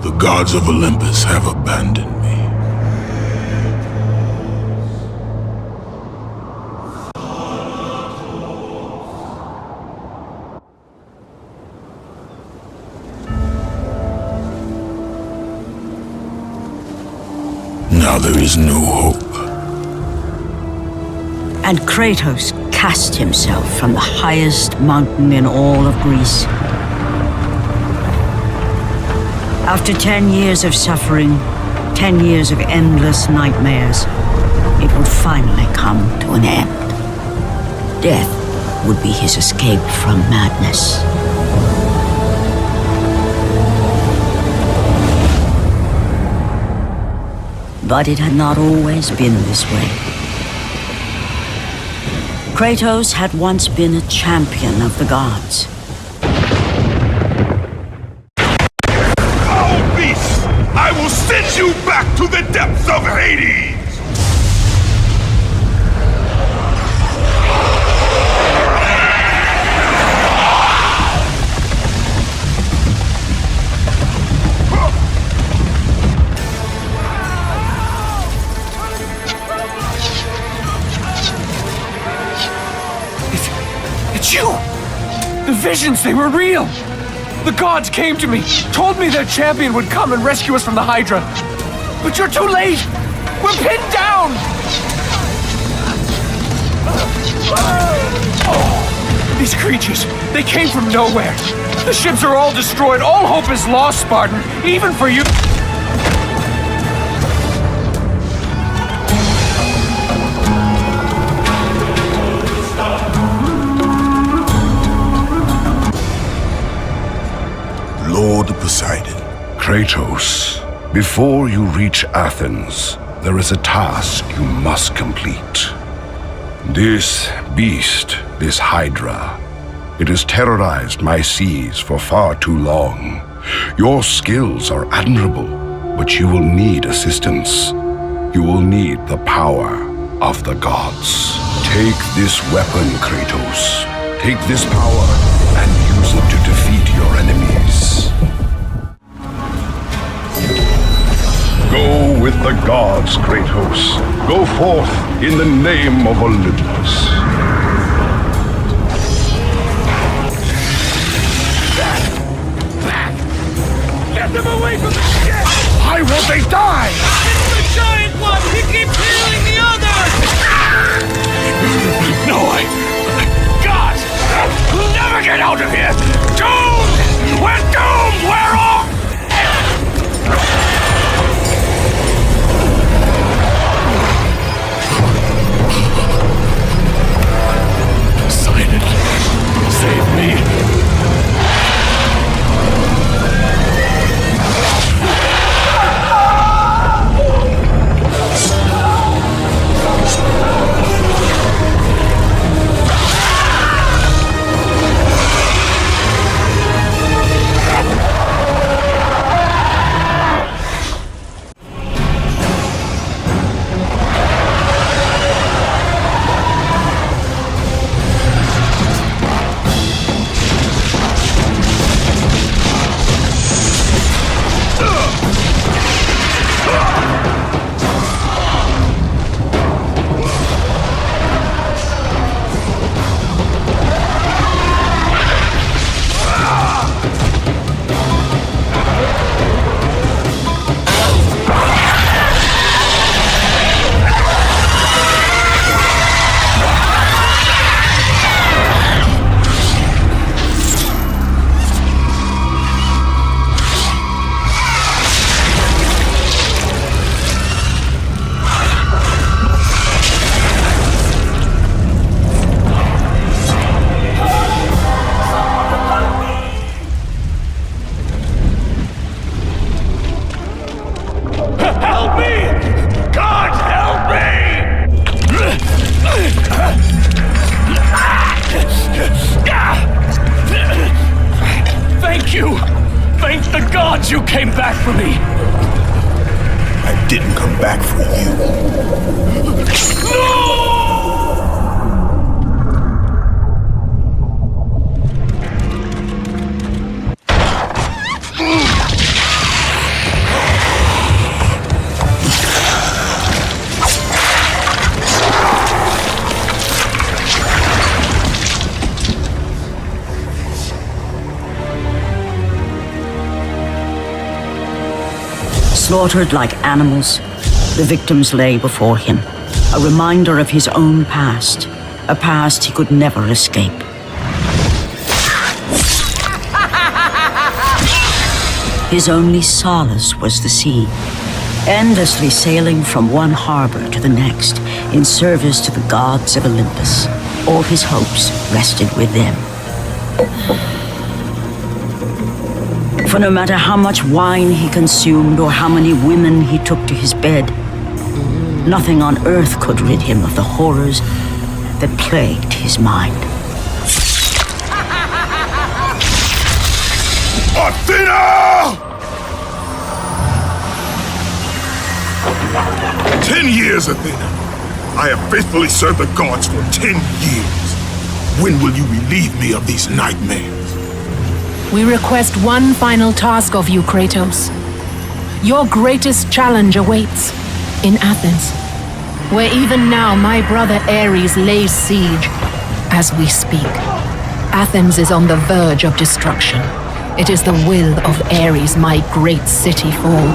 The gods of Olympus have abandoned me. Now there is no hope. And Kratos cast himself from the highest mountain in all of Greece. After 10 years of suffering, 10 years of endless nightmares, it would finally come to an end. Death would be his escape from madness. But it had not always been this way. Kratos had once been a champion of the gods. Foul beast! I will send you back to the depths of Hades! You! The visions, they were real! The gods came to me, told me their champion would come and rescue us from the Hydra. But you're too late! We're pinned down! Oh, these creatures, they came from nowhere. The ships are all destroyed. All hope is lost, Spartan, even for you. Lord Poseidon. Kratos, before you reach Athens, there is a task you must complete. This beast, this Hydra, it has terrorized my seas for far too long. Your skills are admirable, but you will need assistance. You will need the power of the gods. Take this weapon, Kratos. Take this power and use it to defeat your enemies. Go with the gods, Kratos. Go forth in the name of Olympus. Back! Get them away from the ship! Why won't they die? It's the giant one! He keeps healing the others! No, God! We'll never get out of here! Doomed! We're doomed! We're off! Poseidon, save me! You came back for me! I didn't come back for you. No! Slaughtered like animals, the victims lay before him, a reminder of his own past, a past he could never escape. His only solace was the sea, endlessly sailing from one harbor to the next in service to the gods of Olympus. All his hopes rested with them. For no matter how much wine he consumed or how many women he took to his bed, nothing on earth could rid him of the horrors that plagued his mind. Athena! 10 years, Athena. I have faithfully served the gods for 10 years. When will you relieve me of these nightmares? We request one final task of you, Kratos. Your greatest challenge awaits in Athens, where even now my brother Ares lays siege as we speak. Athens is on the verge of destruction. It is the will of Ares my great city fall.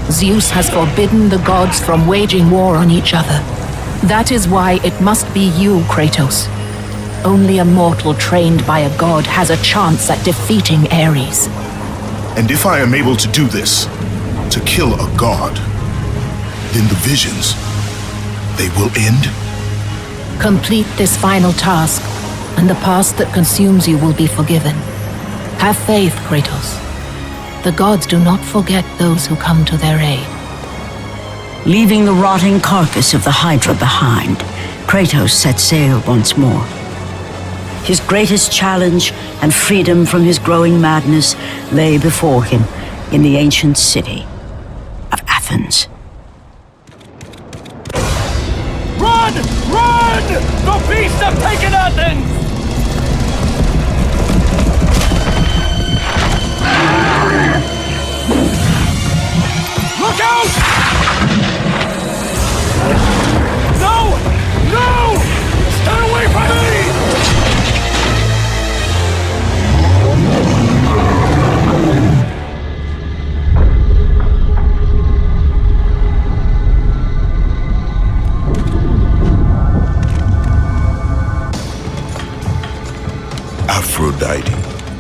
Zeus has forbidden the gods from waging war on each other. That is why it must be you, Kratos. Only a mortal trained by a god has a chance at defeating Ares. And if I am able to do this, to kill a god, then the visions, they will end? Complete this final task, and the past that consumes you will be forgiven. Have faith, Kratos. The gods do not forget those who come to their aid. Leaving the rotting carcass of the Hydra behind, Kratos set sail once more. His greatest challenge and freedom from his growing madness lay before him in the ancient city of Athens. Run! Run! The beasts have taken Athens! Look out! No! No! Stay away from me! Aphrodite.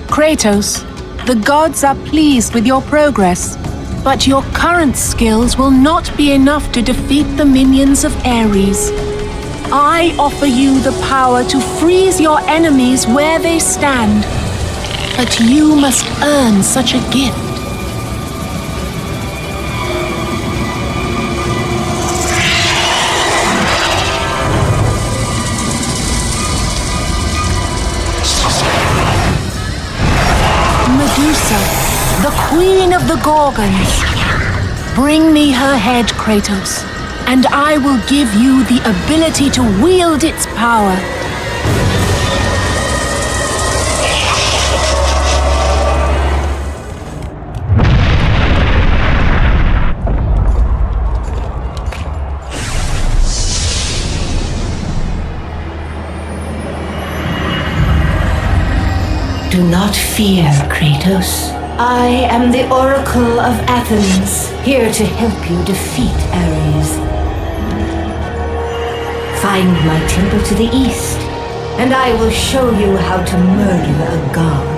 Kratos, the gods are pleased with your progress, but your current skills will not be enough to defeat the minions of Ares. I offer you the power to freeze your enemies where they stand, but you must earn such a gift. Medusa, the queen of the Gorgons. Bring me her head, Kratos, and I will give you the ability to wield its power. Do not fear, Kratos. I am the Oracle of Athens, here to help you defeat Ares. Find my temple to the east, and I will show you how to murder a god.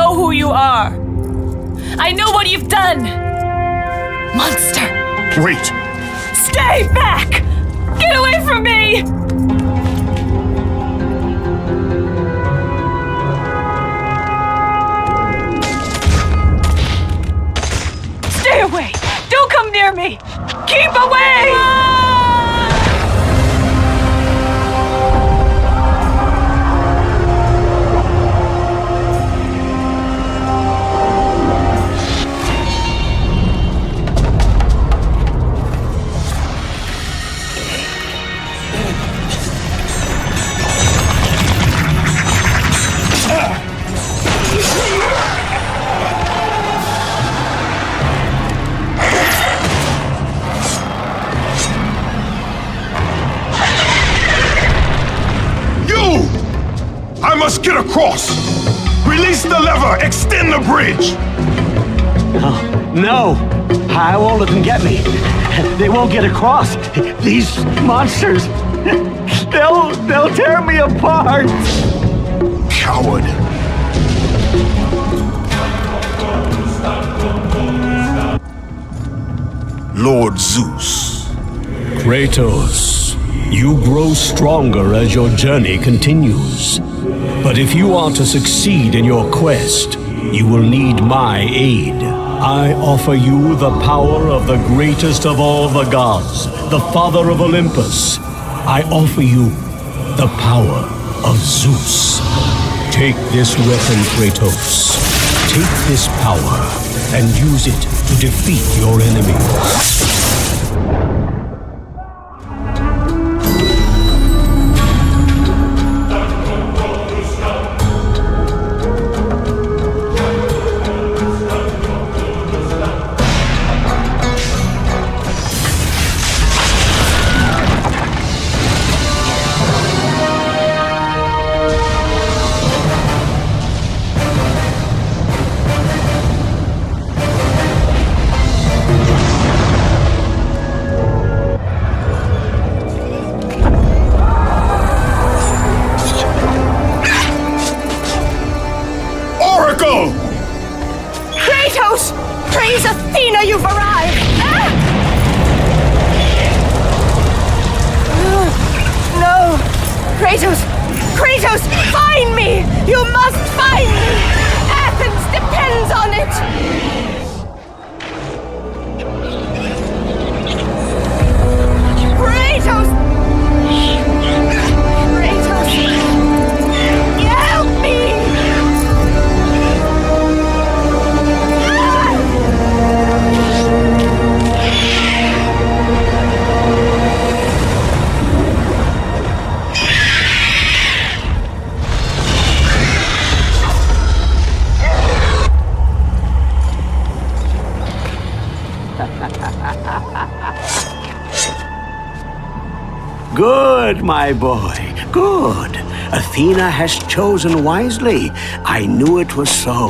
know who you are. I know what you've done. Monster. Wait! Stay back! Get away from me! Stay away! Don't come near me! Keep away! I must get across! Release the lever! Extend the bridge! No! I won't let them get me. They won't get across. These monsters, they'll tear me apart! Coward! Lord Zeus. Kratos, you grow stronger as your journey continues. But if you are to succeed in your quest, you will need my aid. I offer you the power of the greatest of all the gods, the father of Olympus. I offer you the power of Zeus. Take this weapon, Kratos. Take this power and use it to defeat your enemies. Kratos! Praise Athena, you've arrived! No! Kratos! Kratos, find me! You must find me! Athens depends on it! Kratos! Kratos! Help me! Good, my boy, good. Athena has chosen wisely. I knew it was so.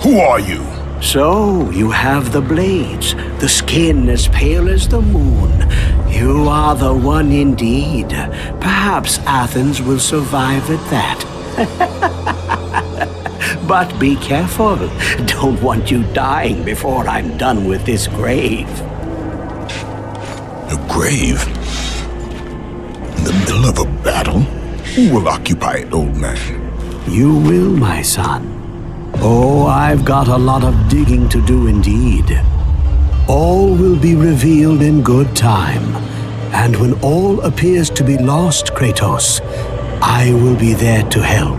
Who are you? So, you have the blades, the skin as pale as the moon. You are the one indeed. Perhaps Athens will survive at that. But be careful. Don't want you dying before I'm done with this grave. A grave? In the middle of a battle? Who will occupy it, old man? You will, my son. Oh, I've got a lot of digging to do indeed. All will be revealed in good time. And when all appears to be lost, Kratos, I will be there to help.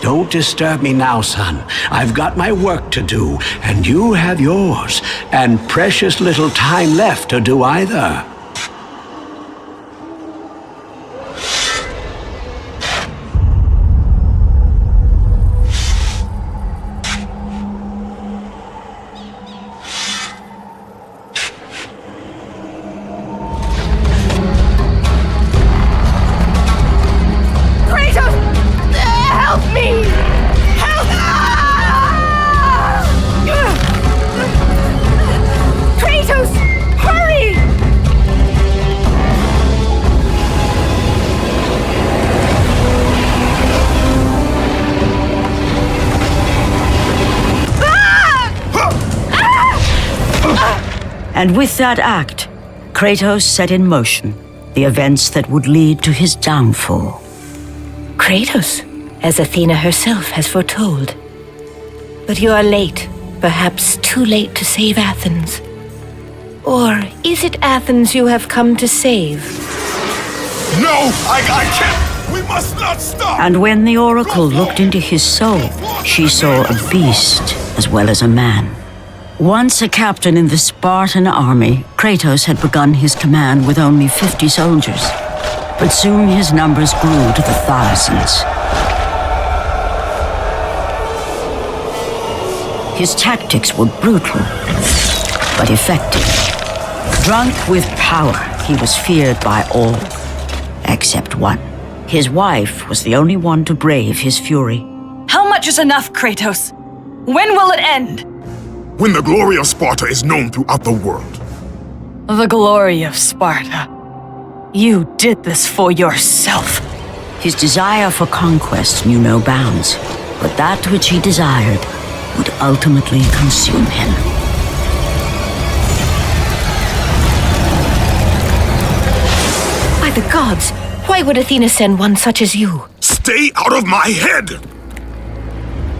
Don't disturb me now, son. I've got my work to do, and you have yours, and precious little time left to do either. And with that act, Kratos set in motion the events that would lead to his downfall. Kratos, as Athena herself has foretold. But you are late, perhaps too late to save Athens. Or is it Athens you have come to save? No, I can't! We must not stop! And when the Oracle looked into his soul, she saw a beast as well as a man. Once a captain in the Spartan army, Kratos had begun his command with only 50 soldiers. But soon his numbers grew to the thousands. His tactics were brutal, but effective. Drunk with power, he was feared by all, except one. His wife was the only one to brave his fury. How much is enough, Kratos? When will it end? When the glory of Sparta is known throughout the world. The glory of Sparta. You did this for yourself. His desire for conquest knew no bounds, but that which he desired would ultimately consume him. By the gods, why would Athena send one such as you? Stay out of my head!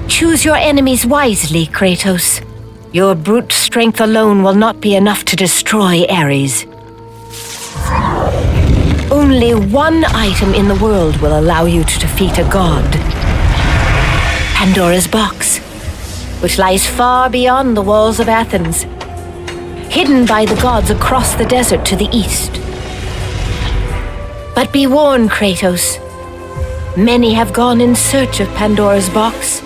Choose your enemies wisely, Kratos. Your brute strength alone will not be enough to destroy Ares. Only one item in the world will allow you to defeat a god. Pandora's box, which lies far beyond the walls of Athens, hidden by the gods across the desert to the east. But be warned, Kratos. Many have gone in search of Pandora's box.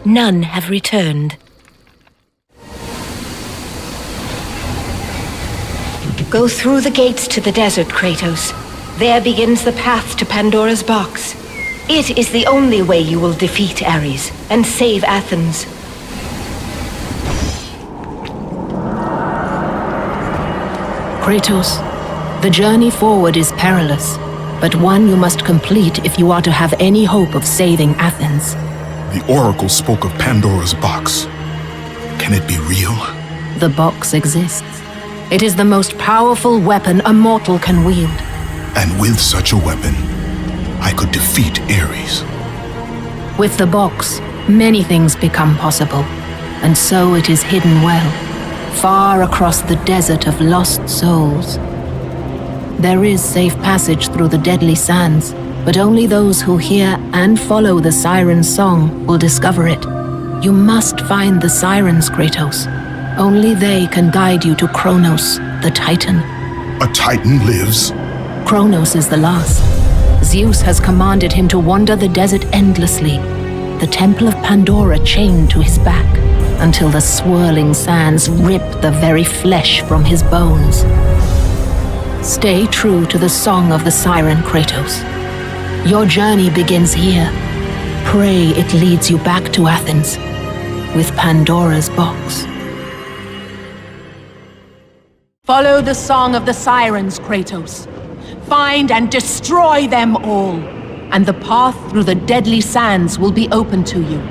None have returned. Go through the gates to the desert, Kratos. There begins the path to Pandora's box. It is the only way you will defeat Ares and save Athens. Kratos, the journey forward is perilous, but one you must complete if you are to have any hope of saving Athens. The Oracle spoke of Pandora's box. Can it be real? The box exists. It is the most powerful weapon a mortal can wield. And with such a weapon, I could defeat Ares. With the box, many things become possible, and so it is hidden well, far across the desert of lost souls. There is safe passage through the deadly sands, but only those who hear and follow the siren's song will discover it. You must find the sirens, Kratos. Only they can guide you to Kronos, the Titan. A Titan lives? Kronos is the last. Zeus has commanded him to wander the desert endlessly, the temple of Pandora chained to his back, until the swirling sands rip the very flesh from his bones. Stay true to the song of the siren, Kratos. Your journey begins here. Pray it leads you back to Athens, with Pandora's box. Follow the song of the sirens, Kratos. Find and destroy them all, and the path through the deadly sands will be open to you.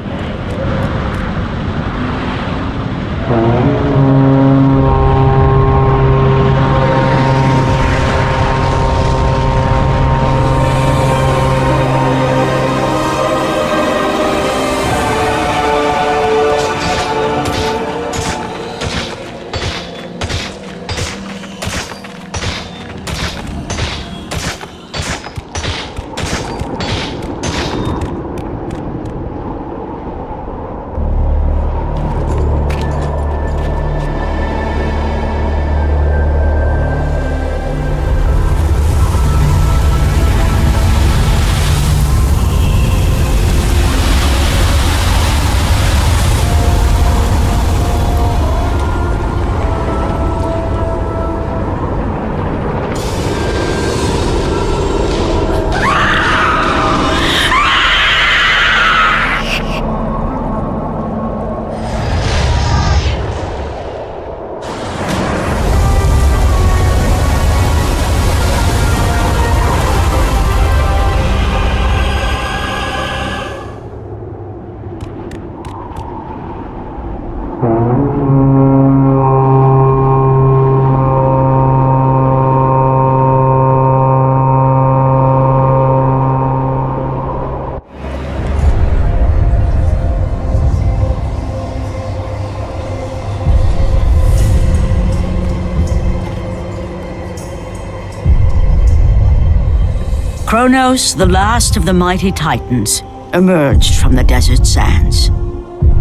Kronos, the last of the mighty Titans, emerged from the desert sands.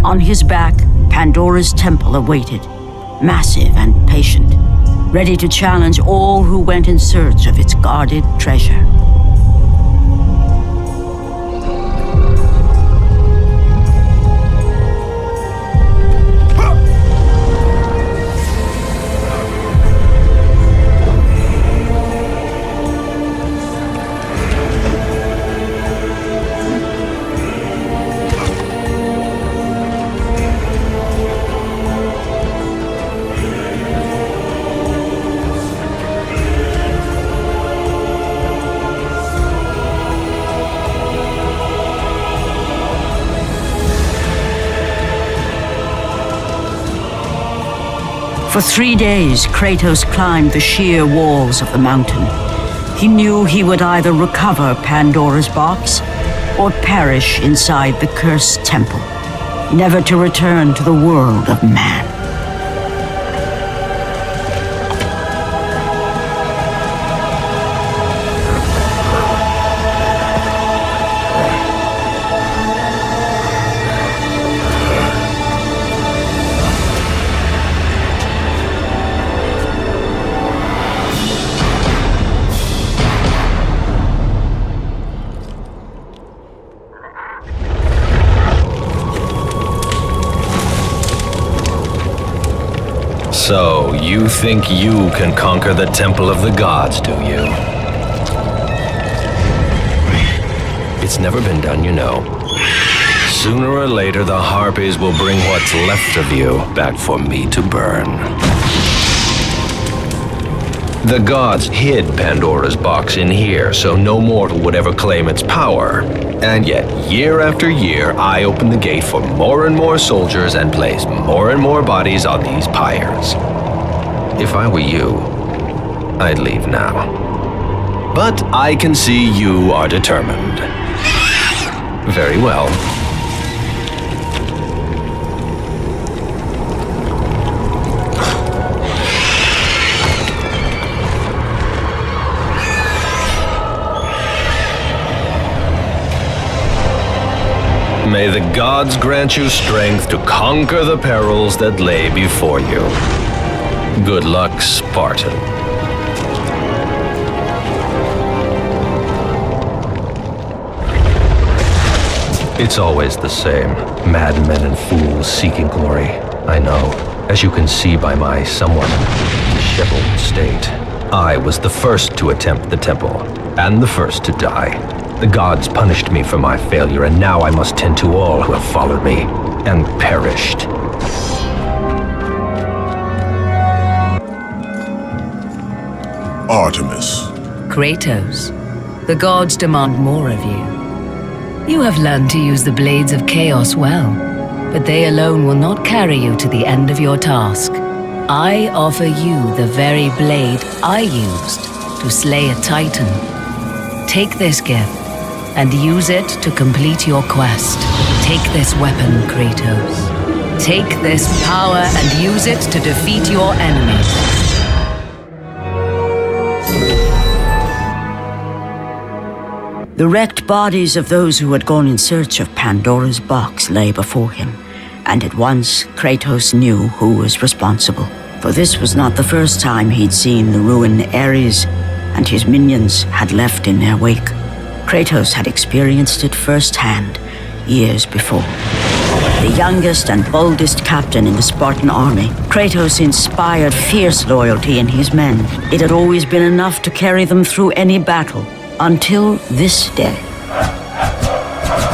On his back, Pandora's temple awaited, massive and patient, ready to challenge all who went in search of its guarded treasure. For 3 days, Kratos climbed the sheer walls of the mountain. He knew he would either recover Pandora's box or perish inside the cursed temple, never to return to the world of man. So, you think you can conquer the Temple of the Gods, do you? It's never been done, you know. Sooner or later, the Harpies will bring what's left of you back for me to burn. The gods hid Pandora's box in here, so no mortal would ever claim its power. And yet, year after year, I open the gate for more and more soldiers and place more and more bodies on these pyres. If I were you, I'd leave now. But I can see you are determined. Very well. May the gods grant you strength to conquer the perils that lay before you. Good luck, Spartan. It's always the same. Madmen and fools seeking glory. I know, as you can see by my somewhat disheveled state. I was the first to attempt the temple, and the first to die. The gods punished me for my failure, and now I must tend to all who have followed me and perished. Artemis. Kratos, the gods demand more of you. You have learned to use the blades of chaos well, but they alone will not carry you to the end of your task. I offer you the very blade I used to slay a Titan. Take this gift and use it to complete your quest. Take this weapon, Kratos. Take this power and use it to defeat your enemies. The wrecked bodies of those who had gone in search of Pandora's box lay before him, and at once Kratos knew who was responsible. For this was not the first time he'd seen the ruin Ares and his minions had left in their wake. Kratos had experienced it firsthand, years before. The youngest and boldest captain in the Spartan army, Kratos inspired fierce loyalty in his men. It had always been enough to carry them through any battle, until this day.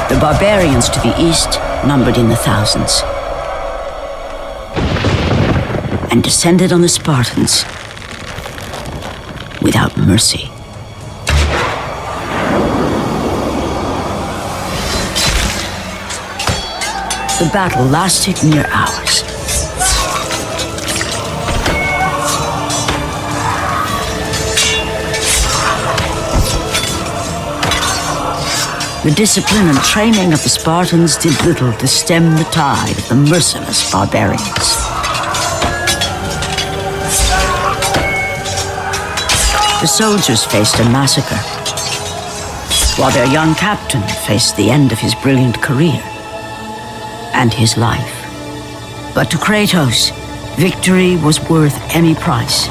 The barbarians to the east numbered in the thousands, and descended on the Spartans without mercy. The battle lasted near hours. The discipline and training of the Spartans did little to stem the tide of the merciless barbarians. The soldiers faced a massacre. while their young captain faced the end of his brilliant career and his life. But to Kratos, victory was worth any price,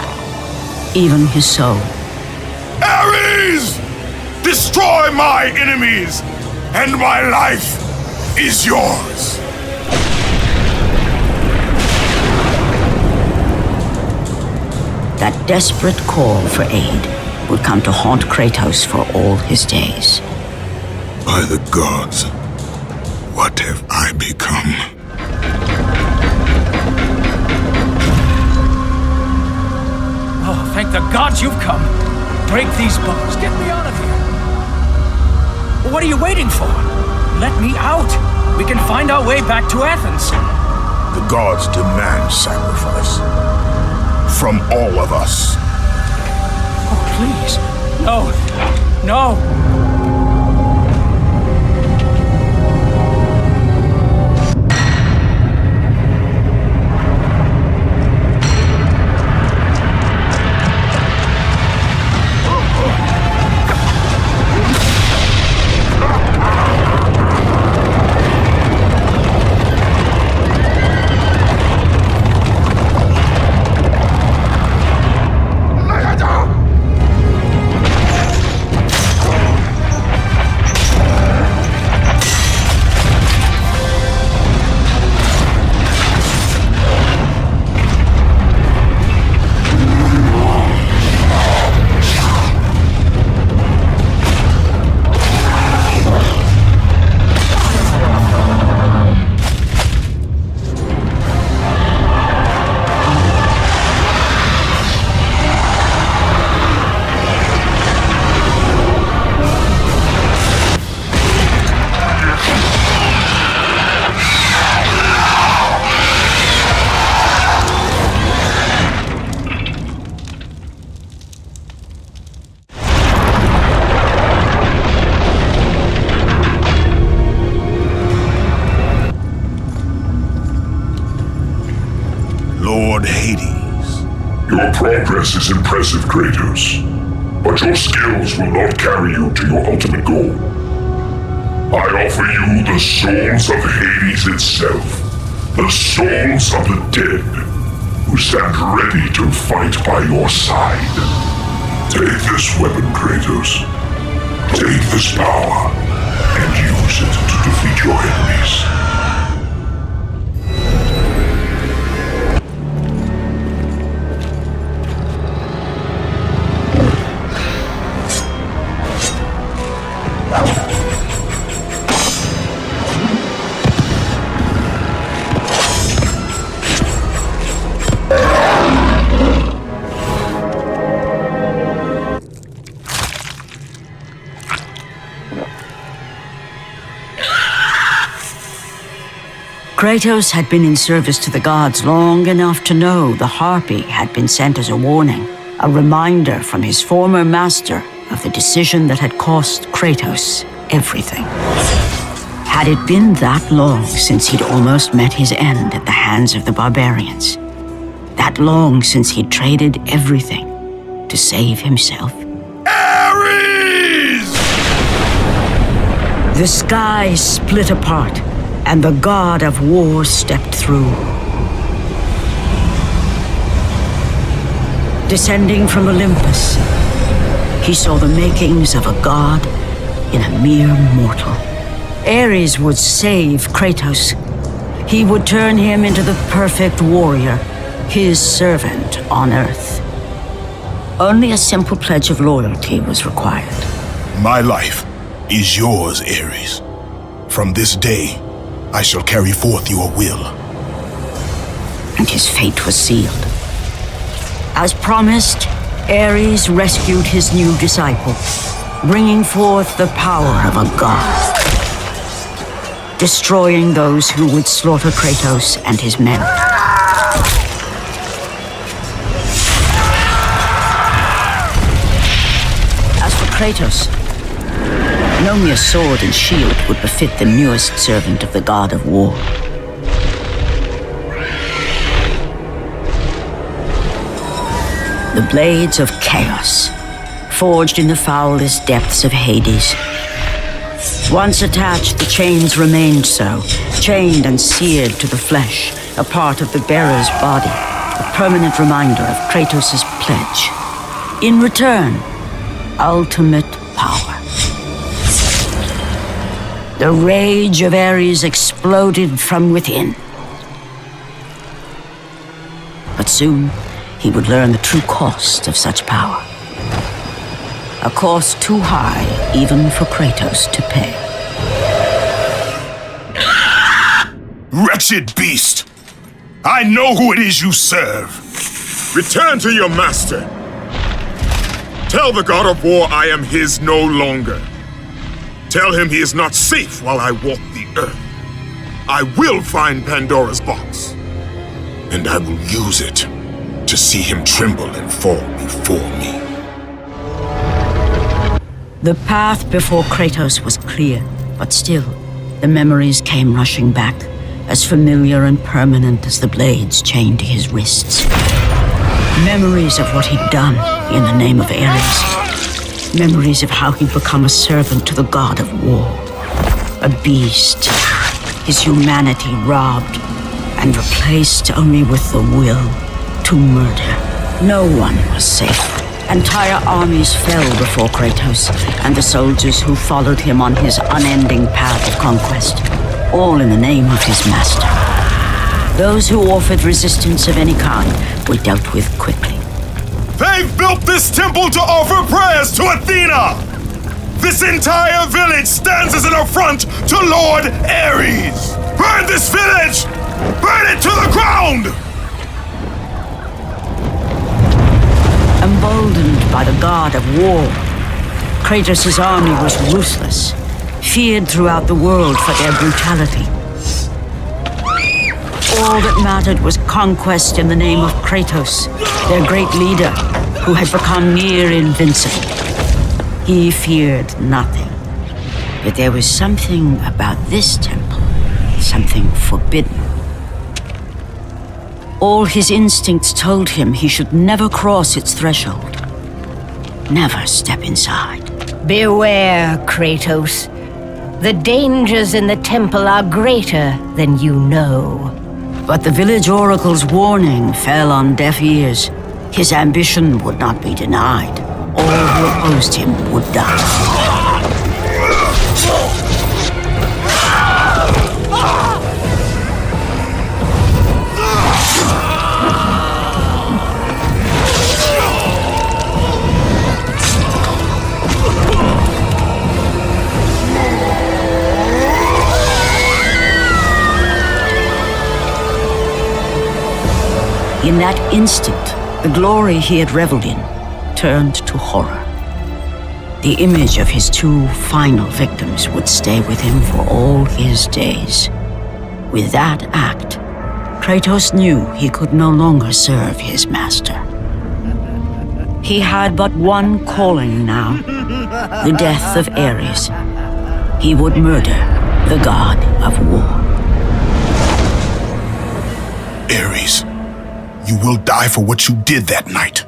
even his soul. Ares! Destroy my enemies, and my life is yours. That desperate call for aid would come to haunt Kratos for all his days. By the gods, what have I become? Oh, thank the gods you've come. Break these bones. Get me out of here. What are you waiting for? Let me out. We can find our way back to Athens. The gods demand sacrifice. From all of us. Oh, please. No. No. Lord Hades. Your progress is impressive, Kratos, but your skills will not carry you to your ultimate goal. I offer you the souls of Hades itself, the souls of the dead, who stand ready to fight by your side. Take this weapon, Kratos. Take this power, and use it to defeat your enemies. Kratos had been in service to the gods long enough to know the Harpy had been sent as a warning, a reminder from his former master of the decision that had cost Kratos everything. Had it been that long since he'd almost met his end at the hands of the barbarians? That long since he'd traded everything to save himself? Ares! The sky split apart, and the god of war stepped through. Descending from Olympus, he saw the makings of a god in a mere mortal. Ares would save Kratos. He would turn him into the perfect warrior, his servant on Earth. Only a simple pledge of loyalty was required. My life is yours, Ares. From this day, I shall carry forth your will. And his fate was sealed. As promised, Ares rescued his new disciple, bringing forth the power of a god, destroying those who would slaughter Kratos and his men. As for Kratos, no mere sword and shield would befit the newest servant of the god of war. The blades of chaos, forged in the foulest depths of Hades, Once attached, the chains remained so, chained and seared to the flesh, a part of the bearer's body, a permanent reminder of Kratos' pledge. In return, ultimate power. The rage of Ares exploded from within. But soon, he would learn the true cost of such power. A cost too high even for Kratos to pay. Wretched beast! I know who it is you serve! Return to your master! Tell the god of war I am his no longer. Tell him he is not safe while I walk the earth. I will find Pandora's box. And I will use it to see him tremble and fall before me. The path before Kratos was clear, but still, the memories came rushing back, as familiar and permanent as the blades chained to his wrists. Memories of what he'd done in the name of Ares. Memories of how he'd become a servant to the god of war. A beast, his humanity robbed and replaced only with the will to murder. No one was safe. Entire armies fell before Kratos and the soldiers who followed him on his unending path of conquest, all in the name of his master. Those who offered resistance of any kind were dealt with quickly. They've built this temple to offer prayers to Athena! This entire village stands as an affront to Lord Ares! Burn this village! Burn it to the ground! Emboldened by the god of war, Kratos' army was ruthless, feared throughout the world for their brutality. All that mattered was conquest in the name of Kratos, their great leader, who had become near invincible. He feared nothing. But there was something about this temple, something forbidden. All his instincts told him he should never cross its threshold. Never step inside. Beware, Kratos. The dangers in the temple are greater than you know. But the village oracle's warning fell on deaf ears. His ambition would not be denied. All who opposed him would die. In that instant, the glory he had reveled in turned to horror. The image of his two final victims would stay with him for all his days. With that act, Kratos knew he could no longer serve his master. He had but one calling now, the death of Ares. He would murder the god of war. Ares, you will die for what you did that night.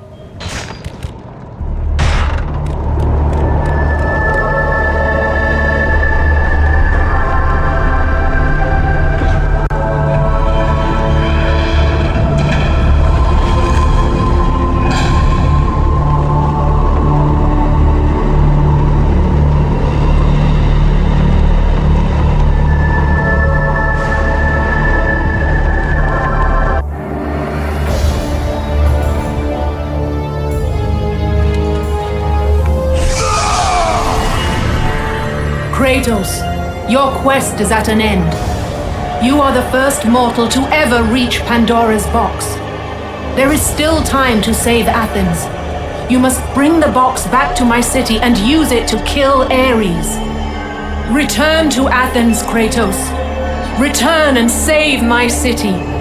Kratos, your quest is at an end. You are the first mortal to ever reach Pandora's box. There is still time to save Athens. You must bring the box back to my city and use it to kill Ares. Return to Athens, Kratos. Return and save my city.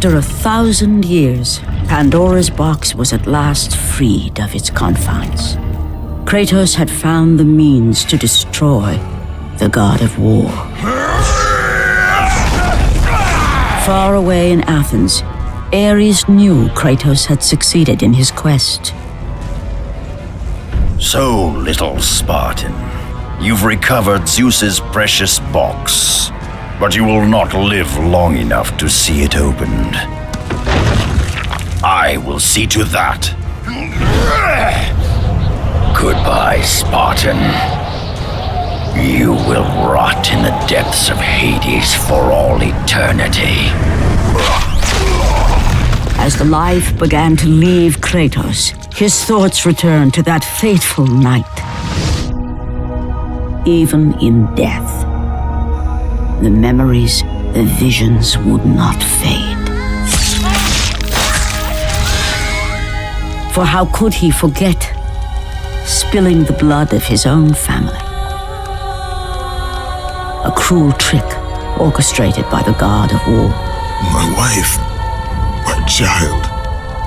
After 1,000 years, Pandora's box was at last freed of its confines. Kratos had found the means to destroy the god of war. Far away in Athens, Ares knew Kratos had succeeded in his quest. So, little Spartan, you've recovered Zeus's precious box, but you will not live long enough to see it opened. I will see to that. Goodbye, Spartan. You will rot in the depths of Hades for all eternity. As the life began to leave Kratos, his thoughts returned to that fateful night. Even in death, the memories, the visions would not fade. For how could he forget spilling the blood of his own family? A cruel trick orchestrated by the god of war. My wife, my child,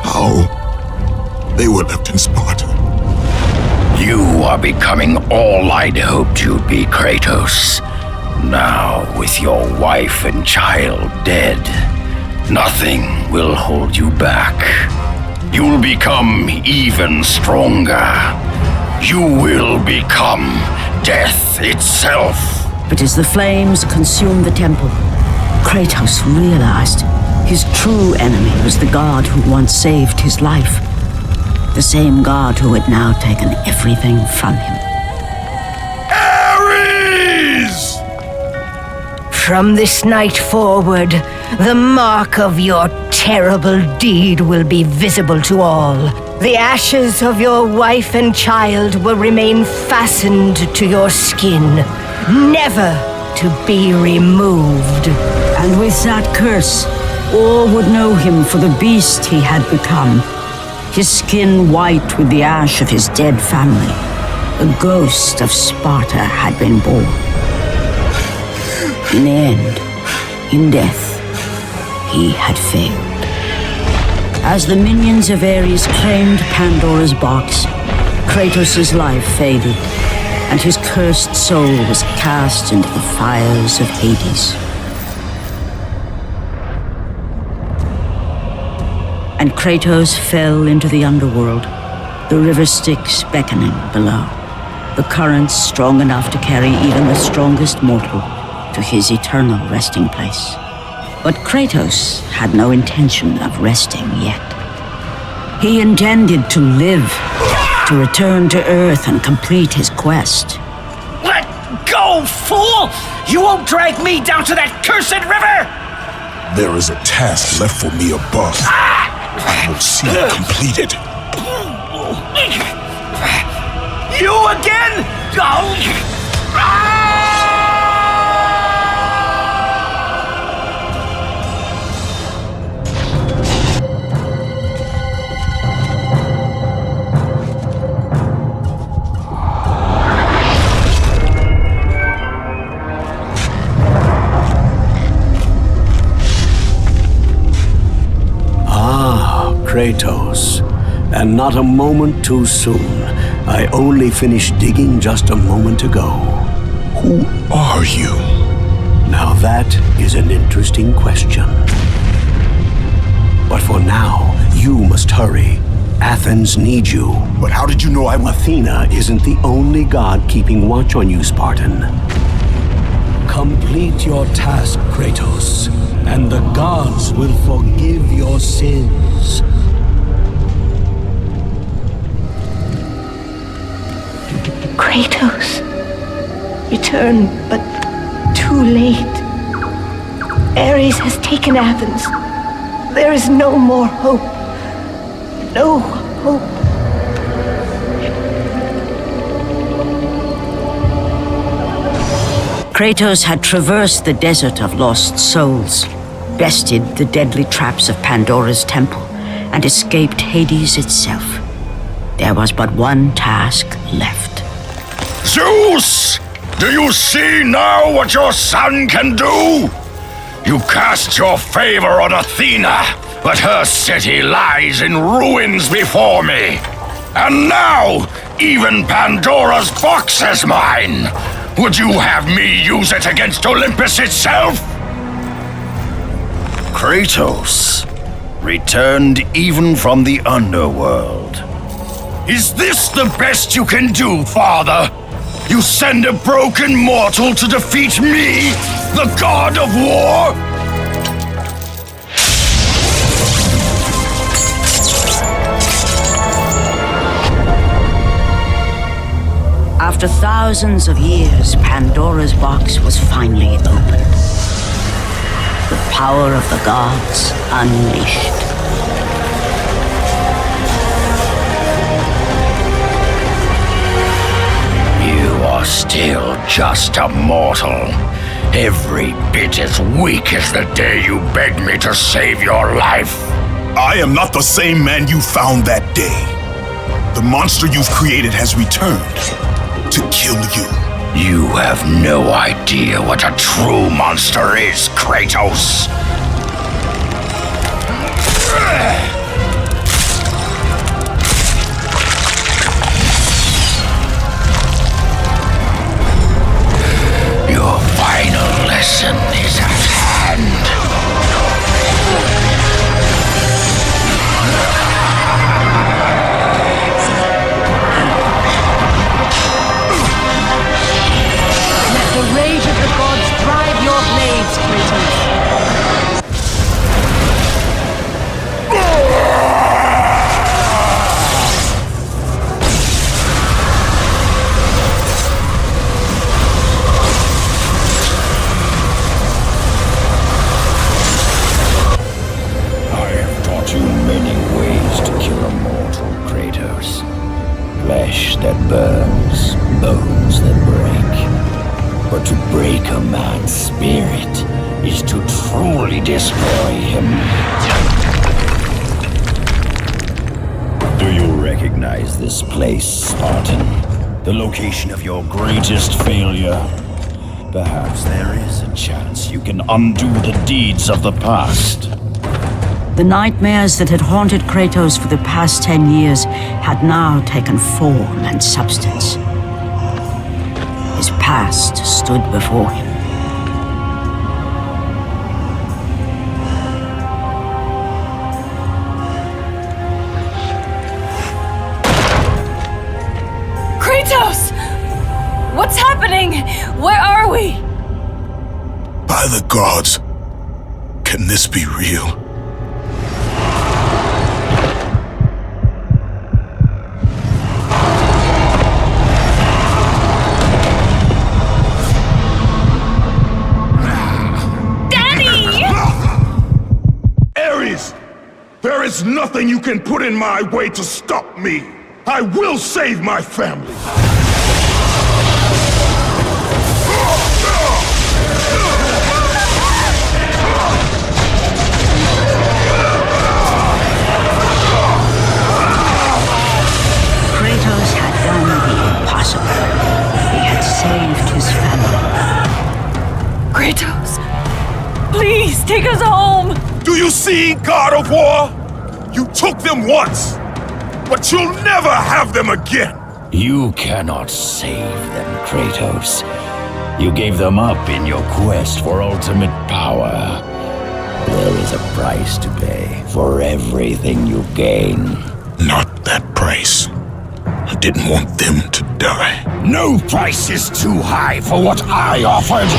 how? They were left in Sparta. You are becoming all I'd hoped you'd be, Kratos. Now, with your wife and child dead, nothing will hold you back. You'll become even stronger. You will become death itself. But as the flames consumed the temple, Kratos realized his true enemy was the god who once saved his life. The same god who had now taken everything from him. Ares! From this night forward, the mark of your terrible deed will be visible to all. The ashes of your wife and child will remain fastened to your skin, never to be removed. And with that curse, all would know him for the beast he had become. His skin white with the ash of his dead family. The ghost of Sparta had been born. In the end, in death, he had failed. As the minions of Ares claimed Pandora's box, Kratos' life faded, and his cursed soul was cast into the fires of Hades. And Kratos fell into the underworld, the river Styx beckoning below, the currents strong enough to carry even the strongest mortal to his eternal resting place. But Kratos had no intention of resting yet. He intended to live, to return to Earth and complete his quest. Let go, fool! You won't drag me down to that cursed river! There is a task left for me above. I will see it completed. You again? Kratos, and not a moment too soon. I only finished digging just a moment ago. Who are you? Now that is an interesting question. But for now, you must hurry. Athens needs you. But how did you know I would? Athena isn't the only god keeping watch on you, Spartan. Complete your task, Kratos, and the gods will forgive your sins. Kratos, return, but too late. Ares has taken Athens. There is no more hope. No hope. Kratos had traversed the desert of lost souls, bested the deadly traps of Pandora's temple, and escaped Hades itself. There was but one task left. Zeus! Do you see now what your son can do? You cast your favor on Athena, but her city lies in ruins before me. And now, even Pandora's box is mine. Would you have me use it against Olympus itself? Kratos, returned even from the underworld. Is this the best you can do, Father? You send a broken mortal to defeat me, the god of war? After thousands of years, Pandora's box was finally opened. The power of the gods unleashed. You are still just a mortal. Every bit as weak as the day you begged me to save your life. I am not the same man you found that day. The monster you've created has returned to kill you. You have no idea what a true monster is, Kratos. Your final lesson is at hand. The rage of the gods drive your blades, Kratos. I have taught you many ways to kill a mortal, Kratos. Flesh that burns, bones that break. But to break a man's spirit is to truly destroy him. Do you recognize this place, Spartan? The location of your greatest failure? Perhaps there is a chance you can undo the deeds of the past. The nightmares that had haunted Kratos for the past 10 years had now taken form and substance. His past stood before him. Kratos! What's happening? Where are we? By the gods, can this be real? There is nothing you can put in my way to stop me. I will save my family. Kratos had done the impossible. He had saved his family. Kratos, please take us home. Do you see, God of War? You took them once, but you'll never have them again. You cannot save them, Kratos. You gave them up in your quest for ultimate power. There is a price to pay for everything you gain. Not that price. I didn't want them to die. No price is too high for what I offered,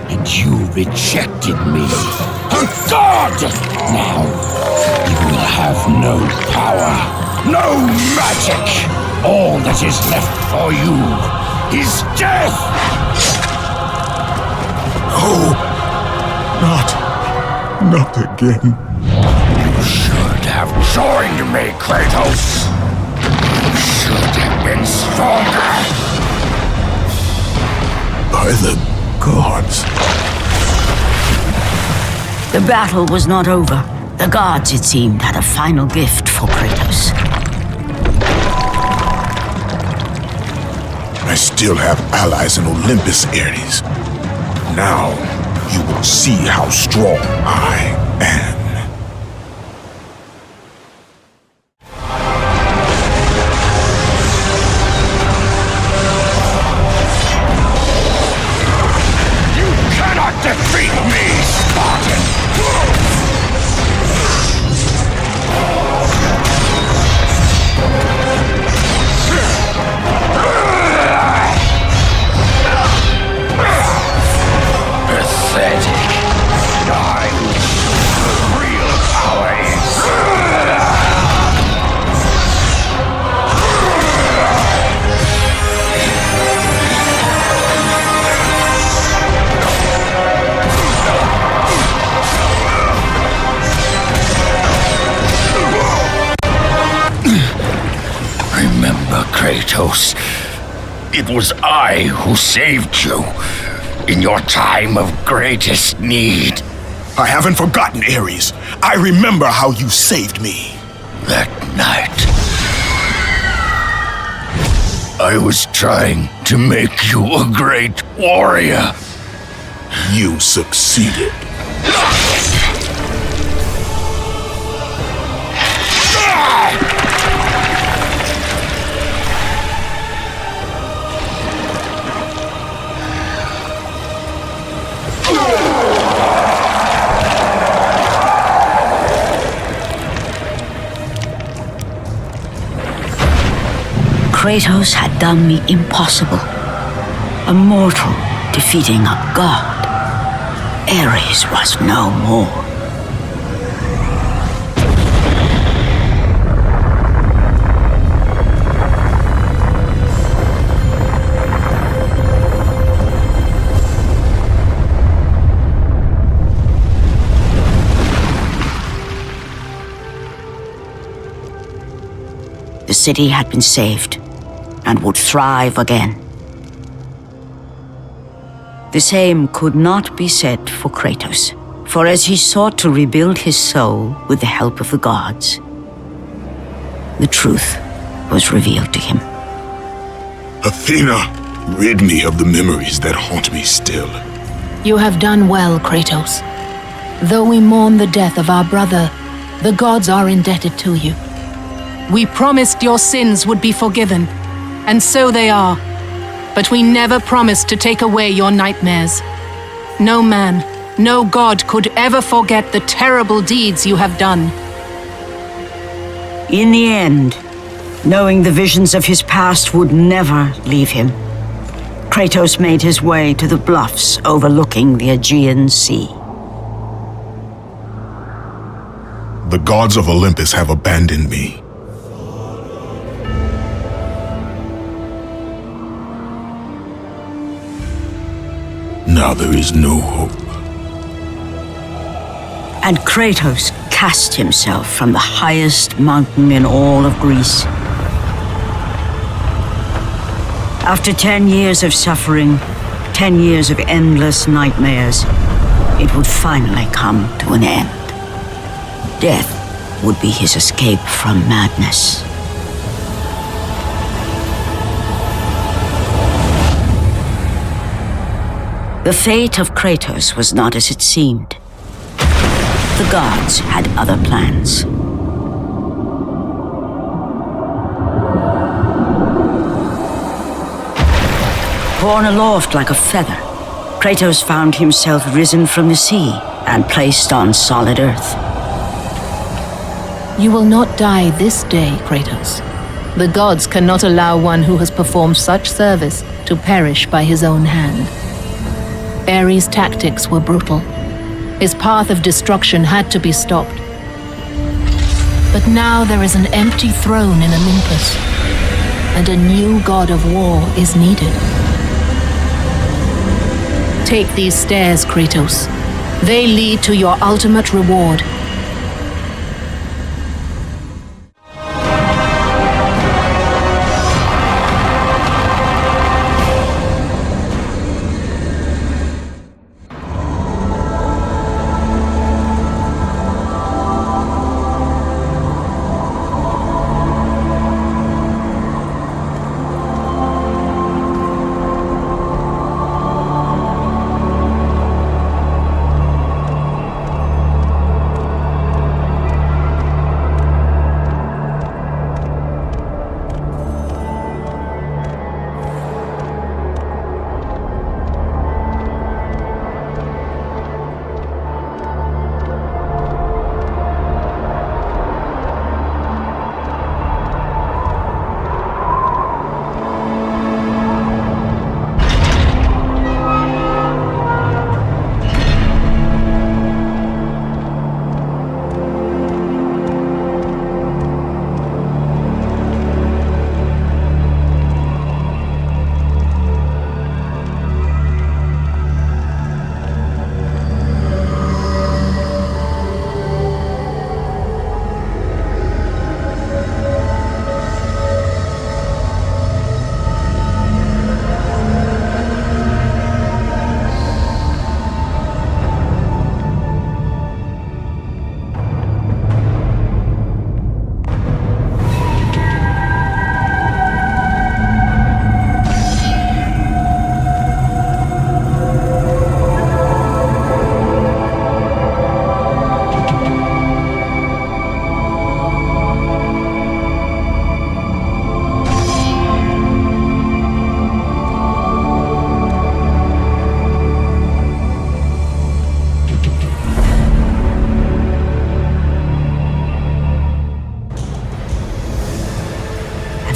and you rejected me. A god! Now, you will have no power, no magic. All that is left for you is death! Oh, not again. You should have joined me, Kratos. You should have been stronger. By the gods. The battle was not over. The gods, it seemed, had a final gift for Kratos. I still have allies in Olympus, Ares. Now, you will see how strong I am. Defeat me, Spartan! Pathetic. I know what real power is. Remember, Kratos, it was I who saved you in your time of greatest need. I haven't forgotten, Ares. I remember how you saved me. That night, I was trying to make you a great warrior. You succeeded. Kratos had done the impossible. A mortal defeating a god. Ares was no more. The city had been saved and would thrive again. The same could not be said for Kratos, for as he sought to rebuild his soul with the help of the gods, the truth was revealed to him. Athena, rid me of the memories that haunt me still. You have done well, Kratos. Though we mourn the death of our brother, the gods are indebted to you. We promised your sins would be forgiven, and so they are. But we never promised to take away your nightmares. No man, no god could ever forget the terrible deeds you have done. In the end, knowing the visions of his past would never leave him, Kratos made his way to the bluffs overlooking the Aegean Sea. The gods of Olympus have abandoned me. Now there is no hope. And Kratos cast himself from the highest mountain in all of Greece. After 10 years of suffering, 10 years of endless nightmares, it would finally come to an end. Death would be his escape from madness. The fate of Kratos was not as it seemed. The gods had other plans. Borne aloft like a feather, Kratos found himself risen from the sea and placed on solid earth. You will not die this day, Kratos. The gods cannot allow one who has performed such service to perish by his own hand. Ares' tactics were brutal. His path of destruction had to be stopped. But now there is an empty throne in Olympus, and a new god of war is needed. Take these stairs, Kratos. They lead to your ultimate reward.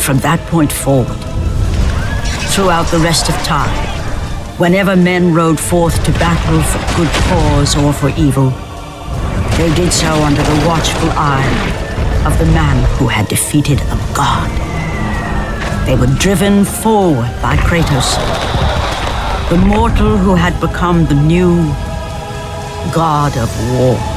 from that point forward, throughout the rest of time, whenever men rode forth to battle for good cause or for evil, they did so under the watchful eye of the man who had defeated a god. They were driven forward by Kratos, the mortal who had become the new god of war.